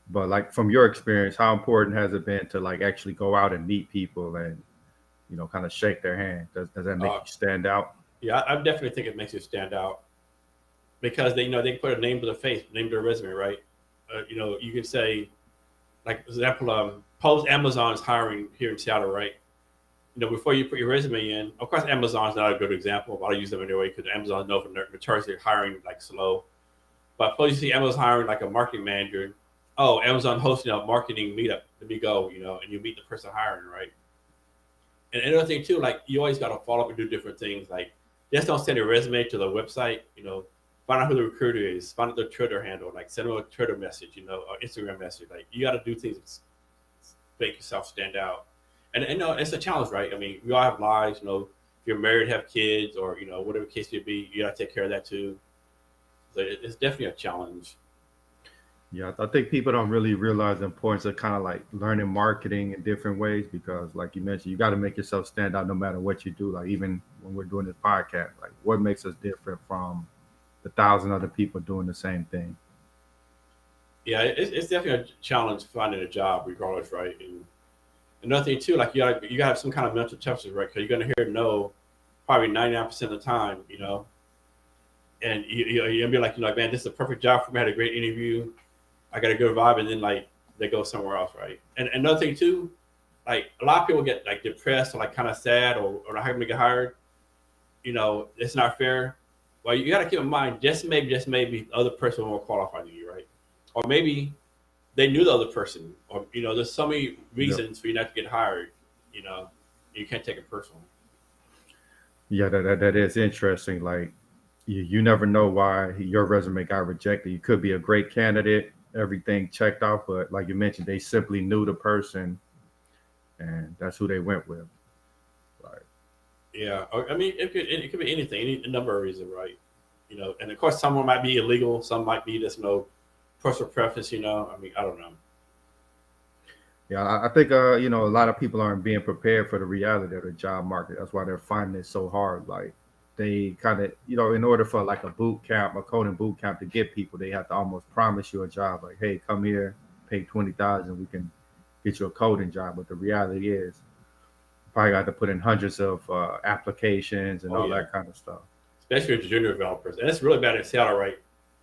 But like from your experience, how important has it been to like actually go out and meet people and kind of shake their hand? Does that make uh, you stand out? yeah, I definitely think it makes you stand out because they can put a name to the face, name to their resume, right? You can say, like for example, Post Amazon's hiring here in Seattle, right? Before you put your resume in, of course, Amazon's not a good example, but I use them anyway because Amazon knows from their notoriously hiring like slow. But suppose you see Amazon hiring like a marketing manager. Oh, Amazon hosting a marketing meetup. Let me go, and you meet the person hiring, right? And another thing too, like you always got to follow up and do different things. Like just don't send a resume to the website. Find out who the recruiter is. Find out their Twitter handle. Like send them a Twitter message, or Instagram message. Like you got to do things to make yourself stand out. And it's a challenge, right? I mean, we all have lives. If you're married, have kids, or whatever case may be, you got to take care of that too. So it's definitely a challenge. Yeah, I think people don't really realize the importance of kind of like learning marketing in different ways because, like you mentioned, you got to make yourself stand out no matter what you do. Like even when we're doing this podcast, like what makes us different from the thousand other people doing the same thing? Yeah, it's definitely a challenge finding a job, regardless, right? And another thing too, like you gotta have some kind of mental toughness, right? Because you're gonna hear no probably 99% of the time, and you'll be like, man, this is a perfect job for me. I had a great interview. I got a good vibe, and then like they go somewhere else, right? And another thing too, like a lot of people get like depressed or like kind of sad or not having to get hired. It's not fair. Well, you got to keep in mind, just maybe, the other person was more qualified than you, right? Or maybe they knew the other person, or there's so many Yep. reasons for you not to get hired. You know, you can't take it personal. Yeah, that is interesting. Like you never know why your resume got rejected. You could be a great candidate, everything checked off, but like you mentioned, they simply knew the person, and that's who they went with. Like, Yeah, I mean, it could be anything, any number of reasons, right? And of course, someone might be illegal, some might be just no personal preference. I mean, I don't know. yeah, I think a lot of people aren't being prepared for the reality of the job market. That's why they're finding it so hard. Like they kind of, in order for like a boot camp, a coding boot camp to get people, they have to almost promise you a job. Like, hey, come here, pay 20,000, we can get you a coding job. But the reality is, you probably got to put in hundreds of applications and Oh all yeah, that kind of stuff. especially with junior developers, and it's really bad in Seattle, right?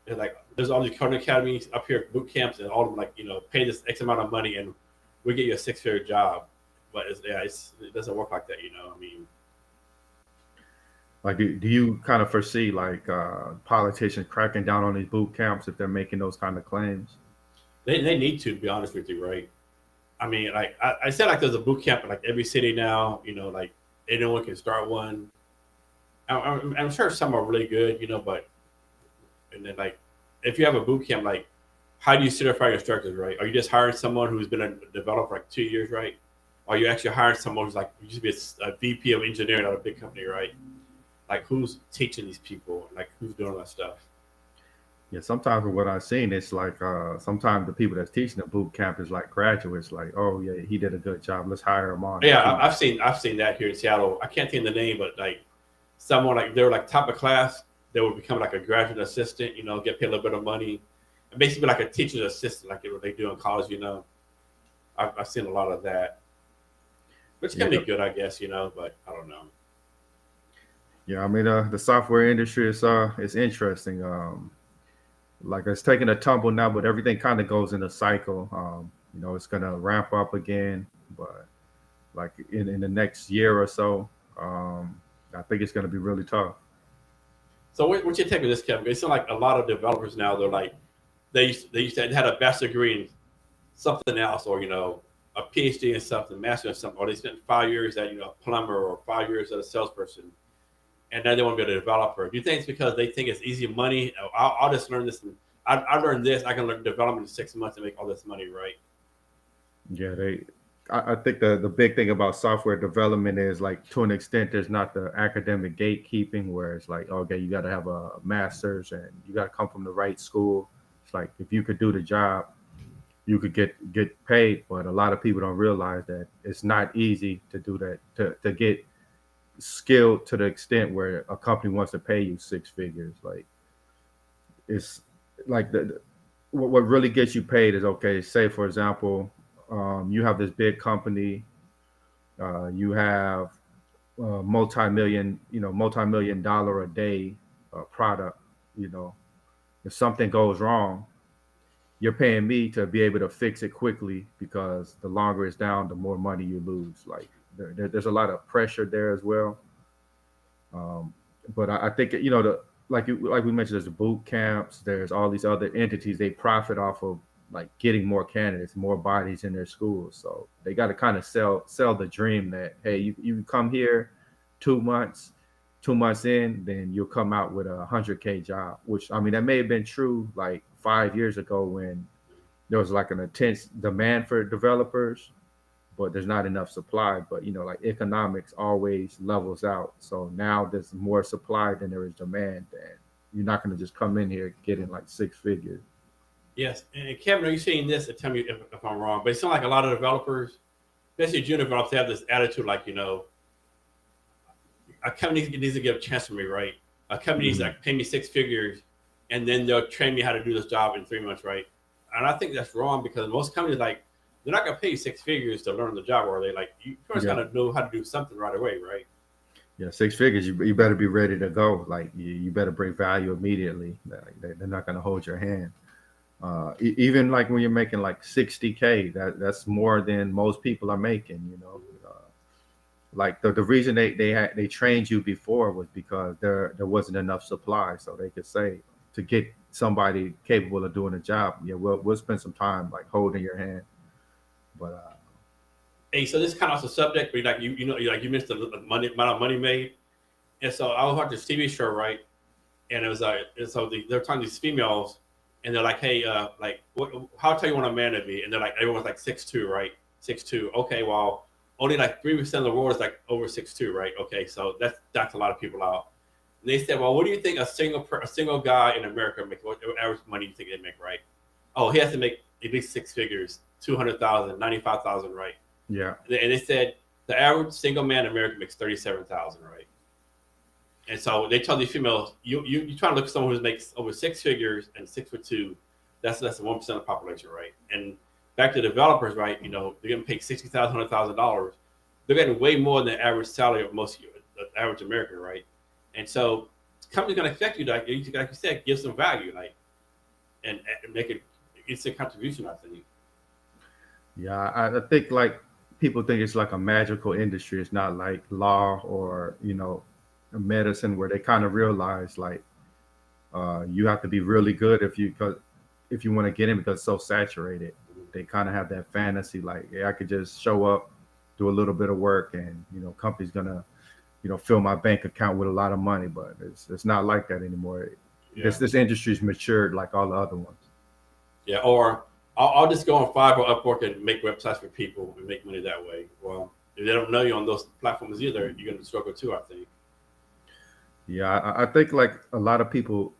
And like, there's all these coding academies up here, boot camps, and all of them like, pay this X amount of money, and we get you a six-figure job. But it doesn't work like that. I mean, Like, do you kind of foresee like politicians cracking down on these boot camps if they're making those kind of claims? they need to be honest with you, right? I mean, like I said, like there's a boot camp in like every city now. Like anyone can start one. I'm sure some are really good, but and then like if you have a boot camp, like how do you certify your instructors, right? Are you just hiring someone who's been a developer for like 2 years, right? Or are you actually hiring someone who's like used to be a VP of engineering at a big company, right? Like who's teaching these people? Like who's doing that stuff? Yeah, sometimes from what I've seen, it's like sometimes the people that's teaching the boot camp is like graduates. Like, oh yeah, he did a good job. Let's hire him on and Yeah, keep. I've seen that here in Seattle. I can't think of the name, but like someone like they were like top of class, they would become like a graduate assistant, get paid a little bit of money, and basically like a teacher's assistant, like what they do in college. I've seen a lot of that, which Yeah, can be good, I guess, but I don't know. yeah. I mean, the software industry is interesting. Like it's taking a tumble now, but everything kind of goes in a cycle. It's gonna ramp up again, but like in the next year or so, um, I think it's gonna be really tough. So what's your take on this, Kevin? It seems like a lot of developers now they're like they used to had a bachelor degree in something else, or a PhD in something, master in something, or they spent 5 years at a plumber or 5 years as a salesperson, and now they want to be a developer. Do you think it's because they think it's easy money? I'll just learn this. And I learned this. I can learn development in 6 months and make all this money, right? Yeah, they. I think the big thing about software development is like to an extent, there's not the academic gatekeeping where it's like, okay, you got to have a master's and you got to come from the right school. It's like if you could do the job, you could get paid, but a lot of people don't realize that it's not easy to do that to get skilled to the extent where a company wants to pay you six figures. Like it's like what really gets you paid is okay. Say for example, you have this big company, you have multi-million dollar a day product. You know, if something goes wrong, you're paying me to be able to fix it quickly because the longer it's down, the more money you lose. Like there's a lot of pressure there as well. Um, but I think the like we mentioned, there's boot camps. There's all these other entities. They profit off of like getting more candidates, more bodies in their schools. So they got to kind of sell the dream that hey, you come here 2 months, 2 months in, then you'll come out with a 100K job. Which I mean, that may have been true like 5 years ago when there was like an intense demand for developers, but there's not enough supply. But like economics always levels out. So now there's more supply than there is demand, and you're not going to just come in here getting like six figures. Yes, and Kevin, are you seeing this? And tell me if I'm wrong, but it sounds like a lot of developers, especially junior developers, have this attitude like, a company needs to give a chance to me, right? A company needs to Mm-hmm. like pay me six figures, and then they'll train me how to do this job in 3 months, right? And I think that's wrong because most companies like they're not gonna pay you six figures to learn the job, or they like you first Yeah, gotta know how to do something right away, right? yeah, six figures. You better be ready to go. Like you better bring value immediately. Like, they're not going to hold your hand. Even like when you're making like 60K, that's more than most people are making. Like the reason they trained you before was because there wasn't enough supply, so they could say to get somebody capable of doing a job. Yeah, we'll spend some time like holding your hand. But Hey, so this kind of off the subject, but like you missed the money amount of money made, and so I was watching this TV show, right? And it was like, and so they're talking to these females, and they're like, hey, like, how tall you want a man to be? And they're like, everyone's like 6'2", right? 6'2". Okay, well, only like 3% of the world is like over 6'2", right? Okay, so that's a lot of people out. And they said, well, what do you think a single guy in America makes? What average money do you think they make, right? Oh, he has to make at least six figures, 200,000, 95,000, right? yeah, And they said the average single man in America makes 37,000, right? And so they tell these females, you try to look at someone who makes over six figures and 6'2". That's less than 1% of the population, right? And back to developers, right? They're getting paid $60,000, $100,000. They're getting way more than the average salary of most the average American, right? And so companies gonna expect you to, like you said, give some value, like and make it instant contribution. I think. yeah. I think like people think it's like a magical industry. It's not like law or medicine where they kind of realize like you have to be really good if you want to get in because it's so saturated. They kind of have that fantasy like, yeah, I could just show up, do a little bit of work, and company's gonna fill my bank account with a lot of money. But it's not like that anymore. Yeah, This industry's matured like all the other ones. yeah. Or I'll just go on Fiverr or Upwork and make websites for people and make money that way. Well, if they don't know you on those platforms either, you're gonna struggle too. I think. Yeah, I think like a lot of people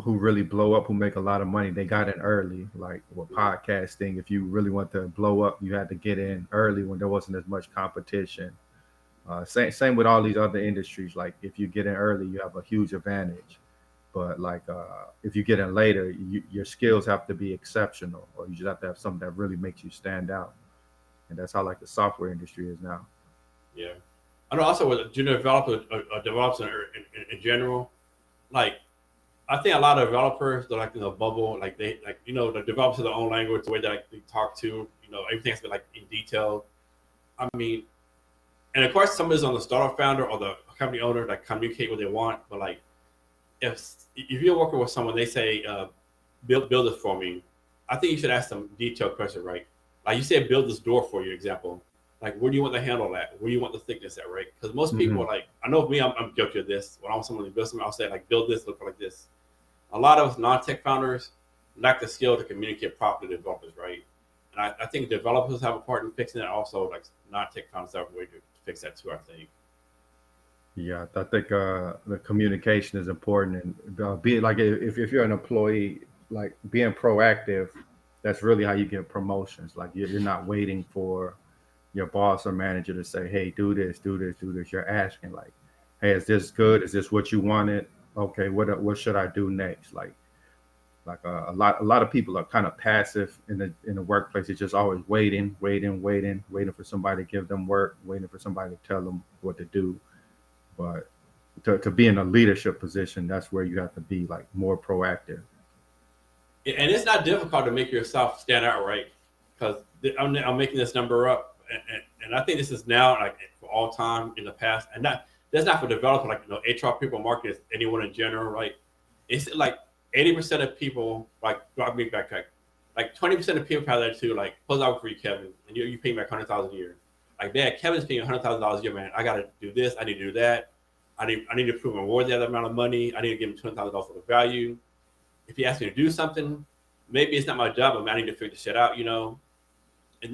who really blow up, who make a lot of money, they got in early. Like with podcasting, if you really want to blow up, you had to get in early when there wasn't as much competition. Same with all these other industries. Like if you get in early, you have a huge advantage. But like if you get in later, your skills have to be exceptional, or you just have to have something that really makes you stand out. And that's how like the software industry is now. Yeah. I know also with junior developers, developers in general, like I think a lot of developers they're like in a bubble, like they like the developers of their own language, the way that like, they talk to, everything has to be like in detail. I mean, and of course, somebody's on the startup founder or the company owner that communicate what they want. But like, if you're working with someone, they say, build this for me. I think you should ask some detailed question, right? Like you said, build this door for you. Example, like where do you want the handle at? Where do you want the thickness at, right? Because most people Hmm. are like, I know me, I'm guilty of this. When I want someone to build something, I'll say like, build this, look like this. A lot of non-tech founders lack the skill to communicate properly to developers, right? And I think developers have a part in fixing it. Also, like non-tech founders have a way to fix that too. I think. Yeah, I think the communication is important, and be like if you're an employee, like being proactive, that's really how you get promotions. Like you're not waiting for your boss or manager to say, hey, do this, do this, do this. You're asking like, hey, is this good? Is this what you wanted? Okay, what should I do next? Like a lot of people are kind of passive in the workplace. It's just always waiting, waiting, waiting, waiting for somebody to give them work, waiting for somebody to tell them what to do. But to be in a leadership position, that's where you have to be like more proactive. And it's not difficult to make yourself stand out, right? Because I'm making this number up, and I think this is now like for all time in the past, and that's not for developers like HR people, marketers, anyone in general, right? It's like 80% of people like drop me backtrack, like 20% of people have that too. Like, suppose I work for you, Kevin, and you pay me like 100,000 a year. Like, Dad, Kevin's paying $100,000 a year, man. I got to do this. I need to do that. I need to prove I'm worth that amount of money. I need to give him $20,000 for the value. If he asks me to do something, maybe it's not my job, but I need to figure this shit out, And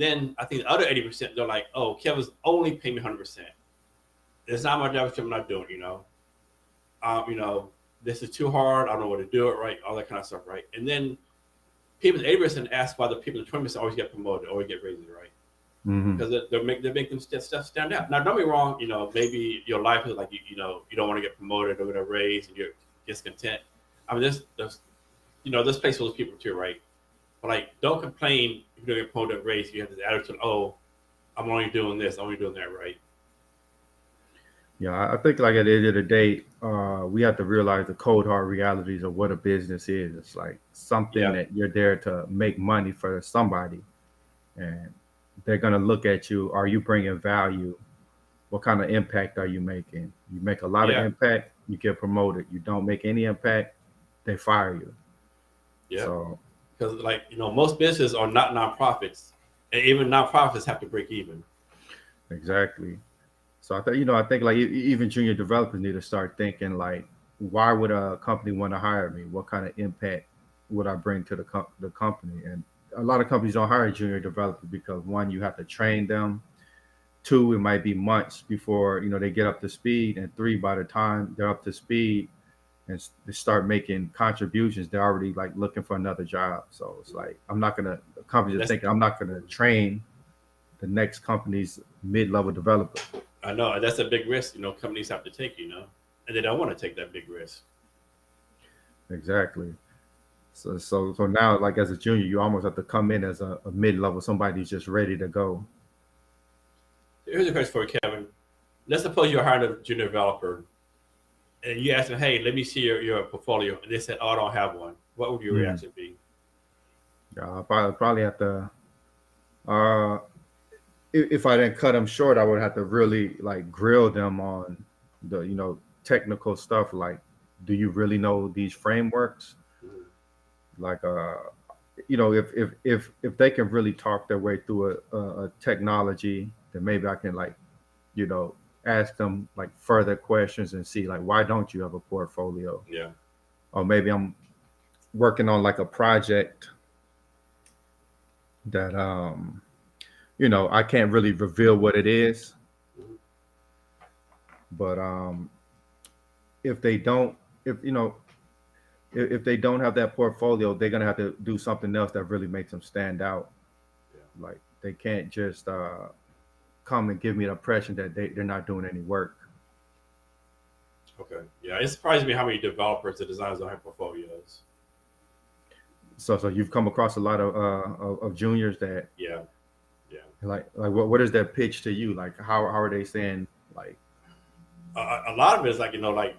then I think the other 80%, they're like, oh, Kevin's only paying me 100%. It's not my job, I'm not doing, this is too hard. I don't know what to do it, right? All that kind of stuff, right? And then people, 80% ask why the people, 20% always get promoted, always get raises, right? Because they make them stuff stand out. Now, don't be wrong, maybe your life is like, you don't want to get promoted or get a raise and you're discontent. I mean, there's place for those people too, right? But like, don't complain if you don't get promoted or raise. You have this attitude, oh, I'm only doing this, I'm only doing that, right? Yeah, I think like at the end of the day, we have to realize the cold hard realities of what a business is. It's like something Yeah, that you're there to make money for somebody, and they're gonna look at you. Are you bringing value? What kind of impact are you making? You make a lot of yeah, impact, you get promoted. You don't make any impact, they fire you. yeah. So Because like most businesses are not nonprofits, and even nonprofits have to break even. exactly. So I think like even junior developers need to start thinking like, why would a company want to hire me? What kind of impact would I bring to the company? And a lot of companies don't hire junior developers because one, you have to train them. Two, it might be months before they get up to speed, and three, by the time they're up to speed and they start making contributions, they're already like looking for another job. So it's like I'm not gonna. The companies are That's thinking I'm not gonna train the next company's mid-level developer. I know that's a big risk. Companies have to take. And they don't want to take that big risk. Exactly. So now, like as a junior, you almost have to come in as a mid-level, somebody who's just ready to go. Here's a question for you, Kevin. Let's suppose you're hiring a junior developer, and you ask them, "Hey, let me see your portfolio," and they said, "Oh, I don't have one." What would your Mm. reaction be? Yeah, I probably have to. Uh, if I didn't cut them short, I would have to really like grill them on the technical stuff. Like, do you really know these frameworks? Mhm. Like, if they can really talk their way through a technology, then maybe I can like you know ask them like further questions and see like why don't you have a portfolio? Yeah. Or maybe I'm working on like a project that I can't really reveal what it is, Mhm. but if they don't if if they don't have that portfolio, they're gonna have to do something else that really makes them stand out. Yeah. Like they can't just come and give me the impression that they're not doing any work. Okay. Yeah. It surprises me how many developers and designers don't have portfolios. So you've come across a lot of juniors that Yeah. Yeah. like what is their pitch to you? Like how are they saying like A lot of it is like like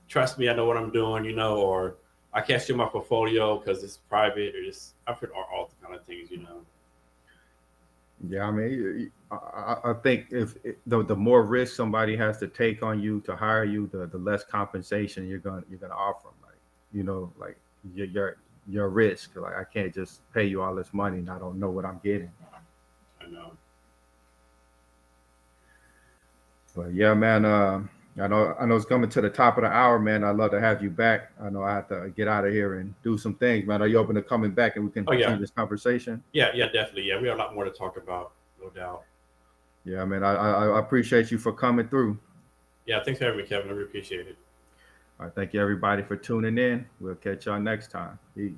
trust me, I know what I'm doing, or I can't show my portfolio because it's private, or just I've heard all the kind of things. yeah, I mean, I think if the more risk somebody has to take on you to hire you, the less compensation you're gonna offer them. Like, like your risk. Like, I can't just pay you all this money and I don't know what I'm getting. I know. But yeah, man. I know it's coming to the top of the hour, man. I'd love to have you back. I know I have to get out of here and do some things, man. Are you open to coming back and we can Oh yeah, continue this conversation? yeah, definitely. Yeah, we have a lot more to talk about, no doubt. Yeah, man. I appreciate you for coming through. Yeah, thanks for having me, Kevin. I really appreciate it. All right, thank you everybody for tuning in. We'll catch y'all next time. Peace.